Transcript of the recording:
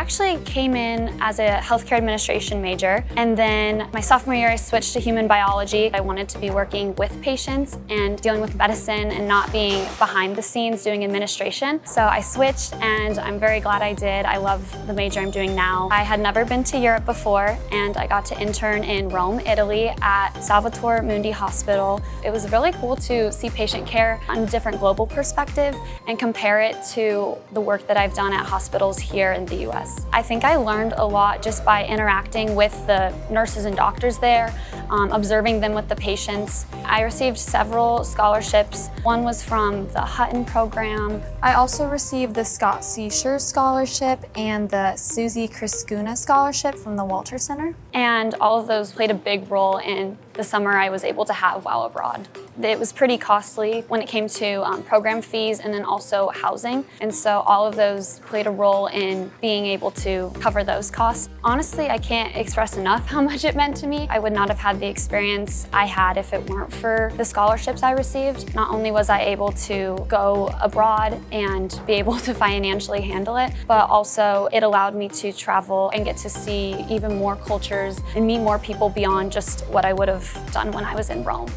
actually came in as a healthcare administration major, and then my sophomore year I switched to human biology. I wanted to be working with patients and dealing with medicine and not being behind the scenes doing administration. So I switched, and I'm very glad I did. I love the major I'm doing now. I had never been to Europe before, and I got to intern in Rome, Italy at Salvator Mundi Hospital. It was really cool to see patient care on a different global perspective and compare it to the work that I've done at hospitals here in the US. I think I learned a lot just by interacting with the nurses and doctors there, observing them with the patients. I received several scholarships. One was from the Hutton program. I also received the Scott C. Schurz scholarship and the Suzy Kriscunas scholarship from the Walter Center. And all of those played a big role in the summer I was able to have while abroad. It was pretty costly when it came to program fees and then also housing. And so all of those played a role in being able to cover those costs. Honestly, I can't express enough how much it meant to me. I would not have had the experience I had if it weren't for the scholarships I received. Not only was I able to go abroad and be able to financially handle it, but also it allowed me to travel and get to see even more cultures and meet more people beyond just what I would have done when I was in Rome.